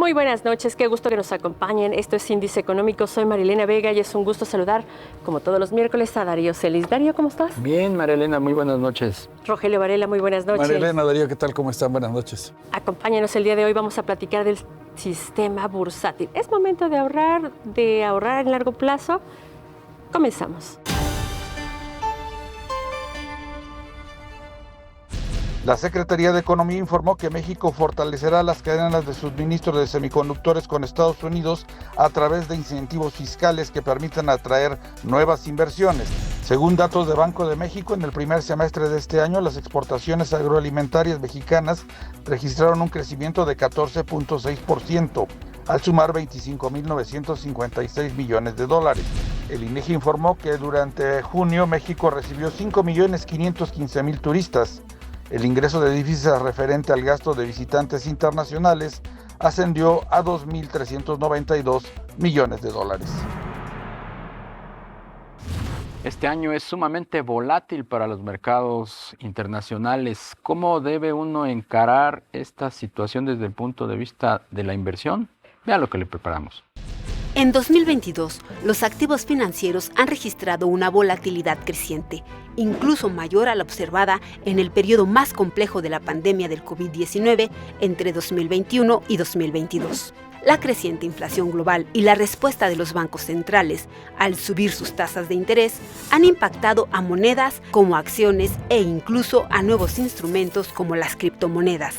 Muy buenas noches, qué gusto que nos acompañen. Esto es Índice Económico, soy Marilena Vega y es un gusto saludar, como todos los miércoles, a Darío Celis. Darío, ¿cómo estás? Bien, Marilena, muy buenas noches. Rogelio Varela, muy buenas noches. Marilena, Darío, ¿qué tal? ¿Cómo están? Buenas noches. Acompáñanos el día de hoy, vamos a platicar del sistema bursátil. ¿Es momento de ahorrar en largo plazo? Comenzamos. La Secretaría de Economía informó que México fortalecerá las cadenas de suministro de semiconductores con Estados Unidos a través de incentivos fiscales que permitan atraer nuevas inversiones. Según datos de Banco de México, en el primer semestre de este año, las exportaciones agroalimentarias mexicanas registraron un crecimiento de 14.6%, al sumar 25.956 millones de dólares. El INEGI informó que durante junio México recibió 5.515.000 turistas. El ingreso de divisas referente al gasto de visitantes internacionales ascendió a 2.392 millones de dólares. Este año es sumamente volátil para los mercados internacionales. ¿Cómo debe uno encarar esta situación desde el punto de vista de la inversión? Vean lo que le preparamos. En 2022, los activos financieros han registrado una volatilidad creciente, incluso mayor a la observada en el periodo más complejo de la pandemia del COVID-19 entre 2021 y 2022. La creciente inflación global y la respuesta de los bancos centrales al subir sus tasas de interés han impactado a monedas como acciones e incluso a nuevos instrumentos como las criptomonedas.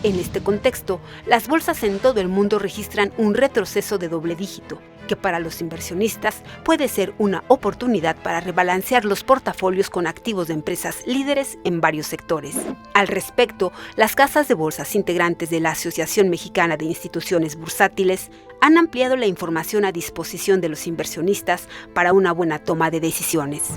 En este contexto, las bolsas en todo el mundo registran un retroceso de doble dígito, que para los inversionistas puede ser una oportunidad para rebalancear los portafolios con activos de empresas líderes en varios sectores. Al respecto, las casas de bolsas integrantes de la Asociación Mexicana de Instituciones Bursátiles han ampliado la información a disposición de los inversionistas para una buena toma de decisiones.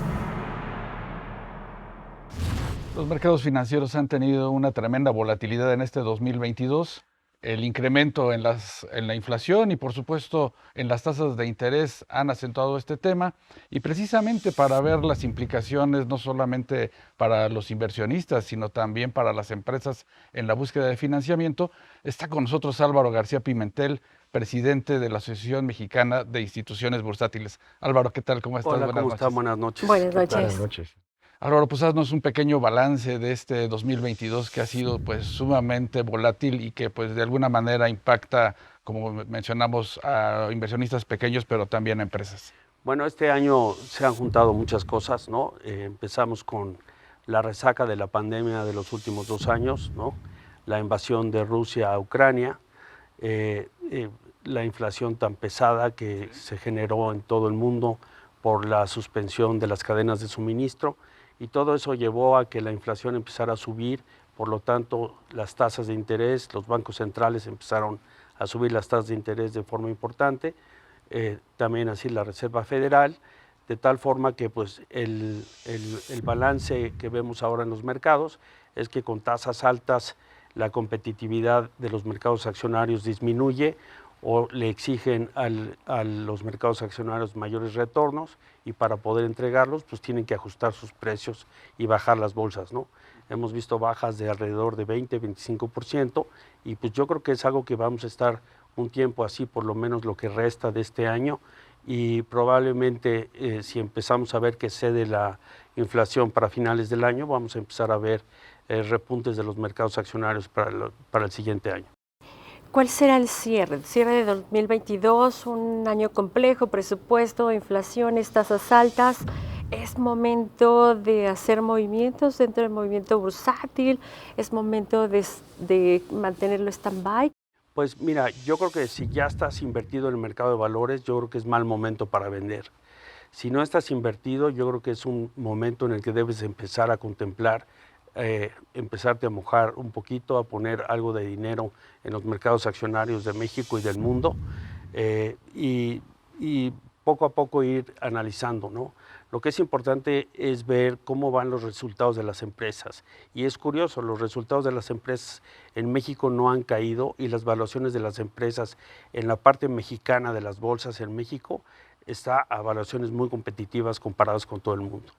Los mercados financieros han tenido una tremenda volatilidad en este 2022. El incremento en la inflación y, por supuesto, en las tasas de interés han acentuado este tema. Y precisamente para ver las implicaciones, no solamente para los inversionistas, sino también para las empresas en la búsqueda de financiamiento, está con nosotros Álvaro García Pimentel, presidente de la Asociación Mexicana de Instituciones Bursátiles. Álvaro, ¿qué tal? ¿Cómo estás? Hola, ¿cómo estás? Buenas noches. Buenas noches. Buenas noches. Álvaro, pues haznos un pequeño balance de este 2022 que ha sido pues sumamente volátil y que pues de alguna manera impacta, como mencionamos, a inversionistas pequeños, pero también a empresas. Bueno, este año se han juntado muchas cosas, ¿no? Empezamos con la resaca de la pandemia de los últimos 2 años, ¿no? La invasión de Rusia a Ucrania, la inflación tan pesada que se generó en todo el mundo por la suspensión de las cadenas de suministro. Y todo eso llevó a que la inflación empezara a subir, por lo tanto las tasas de interés, los bancos centrales empezaron a subir las tasas de interés de forma importante, también así la Reserva Federal, de tal forma que pues, el balance que vemos ahora en los mercados es que con tasas altas la competitividad de los mercados accionarios disminuye o le exigen a los mercados accionarios mayores retornos y para poder entregarlos pues tienen que ajustar sus precios y bajar las bolsas, ¿no? Hemos visto bajas de alrededor de 20-25% y pues yo creo que es algo que vamos a estar un tiempo así, por lo menos lo que resta de este año, y probablemente si empezamos a ver que cede la inflación para finales del año, vamos a empezar a ver repuntes de los mercados accionarios para el siguiente año. ¿Cuál será el cierre? El cierre de 2022, un año complejo, presupuesto, inflaciones, tasas altas. ¿Es momento de hacer movimientos dentro del movimiento bursátil? ¿Es momento de mantenerlo stand-by? Pues mira, yo creo que si ya estás invertido en el mercado de valores, yo creo que es mal momento para vender. Si no estás invertido, yo creo que es un momento en el que debes empezar a contemplar, empezarte a mojar un poquito, a poner algo de dinero en los mercados accionarios de México y del mundo y poco a poco ir analizando, ¿no? Lo que es importante es ver cómo van los resultados de las empresas. Y es curioso, los resultados de las empresas en México no han caído y las valuaciones de las empresas en la parte mexicana de las bolsas en México está a valuaciones muy competitivas comparadas con todo el mundo.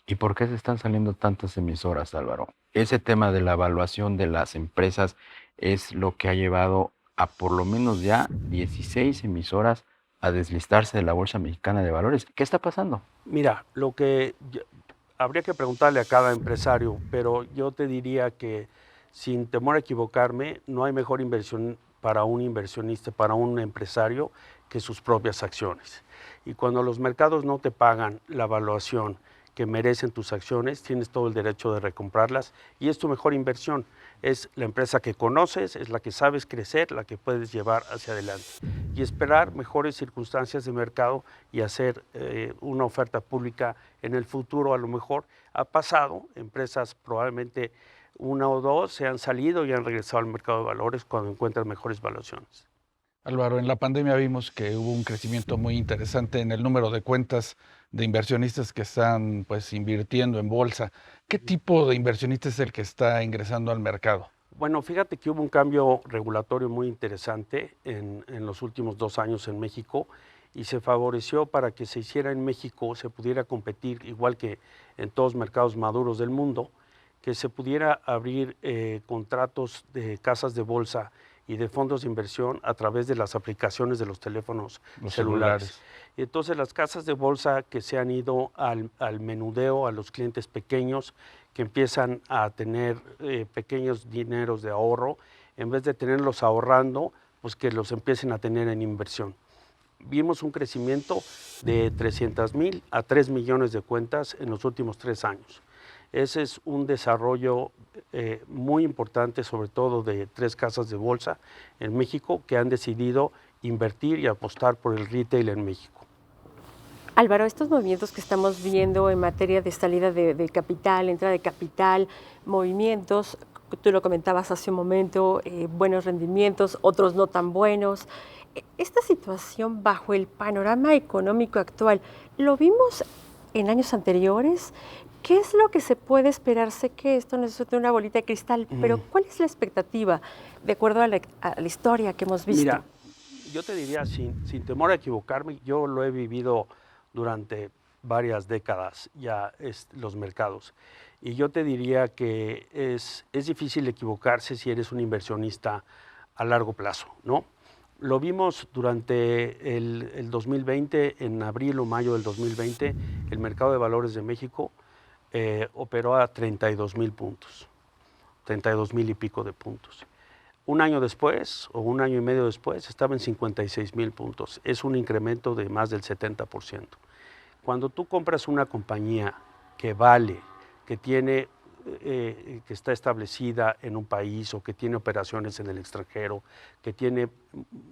¿Y por qué se están saliendo tantas emisoras, Álvaro? Ese tema de la evaluación de las empresas es lo que ha llevado a por lo menos ya 16 emisoras a deslistarse de la Bolsa Mexicana de Valores. ¿Qué está pasando? Mira, habría que preguntarle a cada empresario, pero yo te diría que sin temor a equivocarme, no hay mejor inversión para un inversionista, para un empresario, que sus propias acciones. Y cuando los mercados no te pagan la evaluación que merecen tus acciones, tienes todo el derecho de recomprarlas y es tu mejor inversión. Es la empresa que conoces, es la que sabes crecer, la que puedes llevar hacia adelante. Y esperar mejores circunstancias de mercado y hacer una oferta pública en el futuro. A lo mejor ha pasado, empresas probablemente una o dos se han salido y han regresado al mercado de valores cuando encuentran mejores valuaciones. Álvaro, en la pandemia vimos que hubo un crecimiento muy interesante en el número de cuentas de inversionistas que están pues invirtiendo en bolsa. ¿Qué tipo de inversionista es el que está ingresando al mercado? Bueno, fíjate que hubo un cambio regulatorio muy interesante en los últimos 2 años en México y se favoreció para que se hiciera en México, se pudiera competir igual que en todos los mercados maduros del mundo, que se pudiera abrir contratos de casas de bolsa y de fondos de inversión a través de las aplicaciones de los teléfonos celulares. Y entonces las casas de bolsa que se han ido al menudeo, a los clientes pequeños, que empiezan a tener pequeños dineros de ahorro, en vez de tenerlos ahorrando, pues que los empiecen a tener en inversión. Vimos un crecimiento de 300,000 a 3 millones de cuentas en los últimos 3 años. Ese es un desarrollo muy importante, sobre todo de 3 casas de bolsa en México que han decidido invertir y apostar por el retail en México. Álvaro, estos movimientos que estamos viendo en materia de salida de capital, entrada de capital, movimientos, tú lo comentabas hace un momento, buenos rendimientos, otros no tan buenos. Esta situación bajo el panorama económico actual, ¿lo vimos en años anteriores? ¿Qué es lo que se puede esperar? Sé que esto no es una bolita de cristal, pero ¿cuál es la expectativa de acuerdo a la historia que hemos visto? Mira, yo te diría, sin temor a equivocarme, yo lo he vivido durante varias décadas ya los mercados. Y yo te diría que es difícil equivocarse si eres un inversionista a largo plazo, ¿no? Lo vimos durante el 2020, en abril o mayo del 2020, el mercado de valores de México operó a 32,000 puntos, 32,000 y pico de puntos. Un año después, o un año y medio después, estaba en 56,000 puntos. Es un incremento de más del 70%. Cuando tú compras una compañía que vale, que tiene, que está establecida en un país o que tiene operaciones en el extranjero, que tiene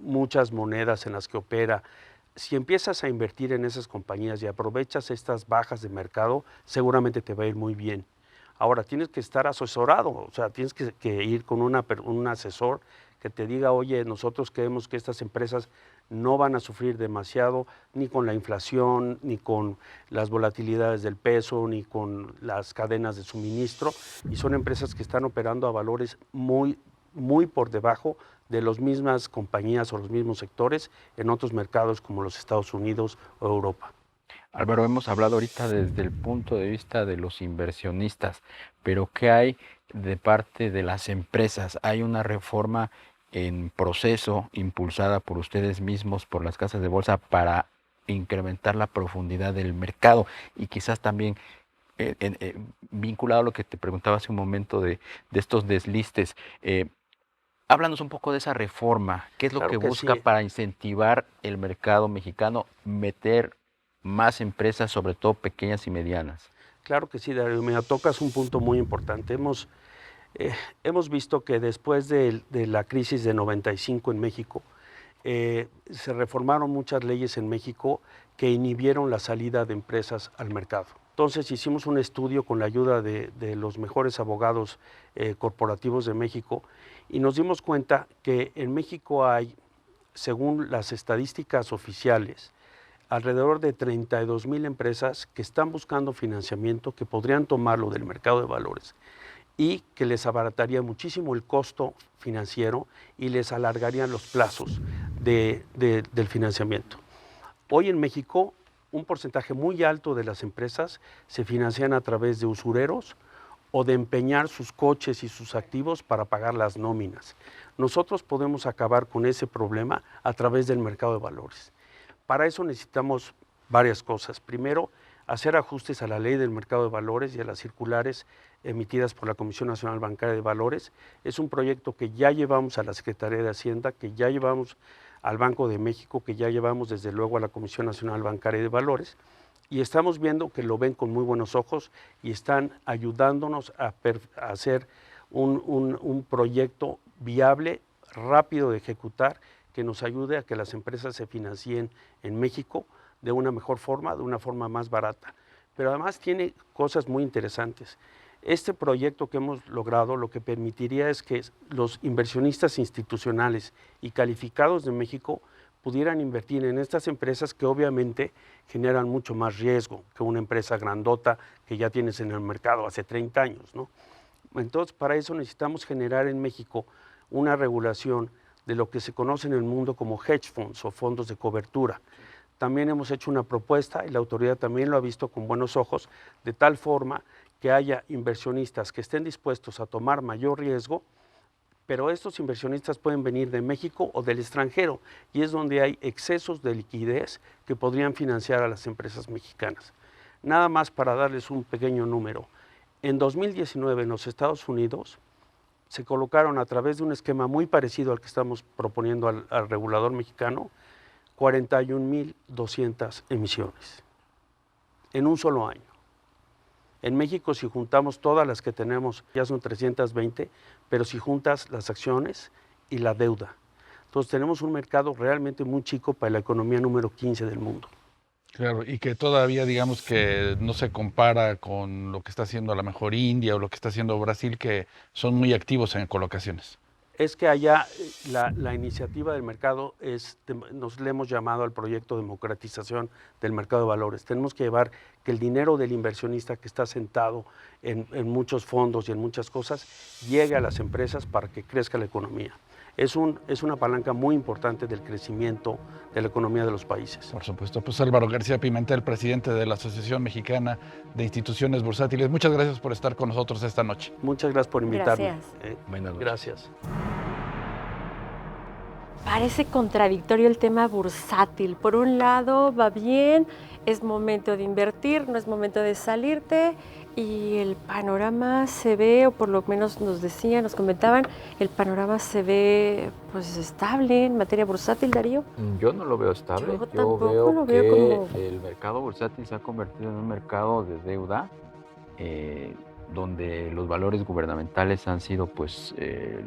muchas monedas en las que opera, si empiezas a invertir en esas compañías y aprovechas estas bajas de mercado, seguramente te va a ir muy bien. Ahora, tienes que estar asesorado, o sea, tienes que ir con un asesor que te diga, oye, nosotros creemos que estas empresas no van a sufrir demasiado, ni con la inflación, ni con las volatilidades del peso, ni con las cadenas de suministro, y son empresas que están operando a valores muy, muy por debajo de las mismas compañías o los mismos sectores en otros mercados como los Estados Unidos o Europa. Álvaro, hemos hablado ahorita desde el punto de vista de los inversionistas, pero ¿qué hay de parte de las empresas? ¿Hay una reforma en proceso impulsada por ustedes mismos, por las casas de bolsa, para incrementar la profundidad del mercado? Y quizás también vinculado a lo que te preguntaba hace un momento de estos deslistes, háblanos un poco de esa reforma. ¿Qué es lo que busca sí, para incentivar el mercado mexicano, meter más empresas, sobre todo pequeñas y medianas? Claro que sí, Darío, me tocas un punto muy importante. Hemos visto que después de la crisis de 95 en México, se reformaron muchas leyes en México que inhibieron la salida de empresas al mercado. Entonces hicimos un estudio con la ayuda de los mejores abogados corporativos de México y nos dimos cuenta que en México hay, según las estadísticas oficiales, alrededor de 32,000 empresas que están buscando financiamiento, que podrían tomarlo del mercado de valores y que les abarataría muchísimo el costo financiero y les alargarían los plazos del financiamiento. Hoy en México, un porcentaje muy alto de las empresas se financian a través de usureros o de empeñar sus coches y sus activos para pagar las nóminas. Nosotros podemos acabar con ese problema a través del mercado de valores. Para eso necesitamos varias cosas. Primero, hacer ajustes a la ley del mercado de valores y a las circulares emitidas por la Comisión Nacional Bancaria de Valores. Es un proyecto que ya llevamos a la Secretaría de Hacienda, que ya llevamos al Banco de México, que ya llevamos desde luego a la Comisión Nacional Bancaria de Valores, y estamos viendo que lo ven con muy buenos ojos y están ayudándonos a hacer un proyecto viable, rápido de ejecutar, que nos ayude a que las empresas se financien en México de una mejor forma, de una forma más barata. Pero además tiene cosas muy interesantes. Este proyecto que hemos logrado lo que permitiría es que los inversionistas institucionales y calificados de México pudieran invertir en estas empresas que obviamente generan mucho más riesgo que una empresa grandota que ya tienes en el mercado hace 30 años, ¿no? Entonces, para eso necesitamos generar en México una regulación de lo que se conoce en el mundo como hedge funds o fondos de cobertura. También hemos hecho una propuesta y la autoridad también lo ha visto con buenos ojos, de tal forma que haya inversionistas que estén dispuestos a tomar mayor riesgo, pero estos inversionistas pueden venir de México o del extranjero y es donde hay excesos de liquidez que podrían financiar a las empresas mexicanas. Nada más para darles un pequeño número. En 2019 en los Estados Unidos se colocaron a través de un esquema muy parecido al que estamos proponiendo al regulador mexicano, 41.200 emisiones en un solo año. En México, si juntamos todas las que tenemos, ya son 320, pero si juntas las acciones y la deuda. Entonces tenemos un mercado realmente muy chico para la economía número 15 del mundo. Claro, y que todavía digamos que no se compara con lo que está haciendo a lo mejor India o lo que está haciendo Brasil, que son muy activos en colocaciones. Es que allá la iniciativa del mercado nos le hemos llamado al proyecto de democratización del mercado de valores. Tenemos que llevar que el dinero del inversionista que está sentado en muchos fondos y en muchas cosas llegue a las empresas para que crezca la economía. Es una palanca muy importante del crecimiento de la economía de los países. Por supuesto. Pues Álvaro García Pimentel, presidente de la Asociación Mexicana de Instituciones Bursátiles, muchas gracias por estar con nosotros esta noche. Muchas gracias por invitarme. Gracias. Buenas noches. Gracias. Parece contradictorio el tema bursátil. Por un lado, va bien, es momento de invertir, no es momento de salirte y el panorama se ve, o por lo menos nos decían, nos comentaban, el panorama se ve pues estable en materia bursátil, Darío. Yo no lo veo estable. Yo Yo tampoco veo lo que veo como... el mercado bursátil se ha convertido en un mercado de deuda, donde los valores gubernamentales han sido pues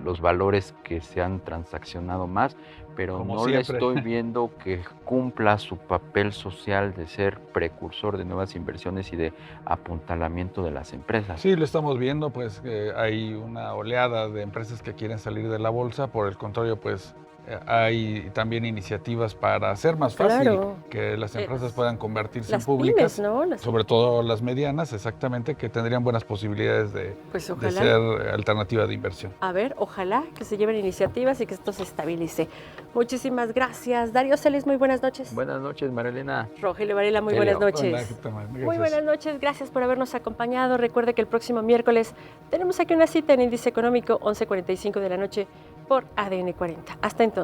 los valores que se han transaccionado más, pero Como no le siempre. estoy viendo que cumpla su papel social de ser precursor de nuevas inversiones y de apuntalamiento de las empresas. Sí, lo estamos viendo, pues hay una oleada de empresas que quieren salir de la bolsa, por el contrario, pues hay también iniciativas para hacer más fácil Claro. que las empresas puedan convertirse Las en públicas, pymes, ¿no? sobre todo las medianas, exactamente, que tendrían buenas posibilidades Pues de ojalá. ser alternativa de inversión. A ver, ojalá que se lleven iniciativas y que esto se estabilice. Muchísimas gracias. Darío Celis, muy buenas noches. Buenas noches, Marilena. Rogelio Varela, muy Helio. buenas noches. Muy buenas noches, gracias por habernos acompañado. Recuerde que el próximo miércoles tenemos aquí una cita en Índice Económico, 11:45 de la noche por ADN 40. Hasta entonces.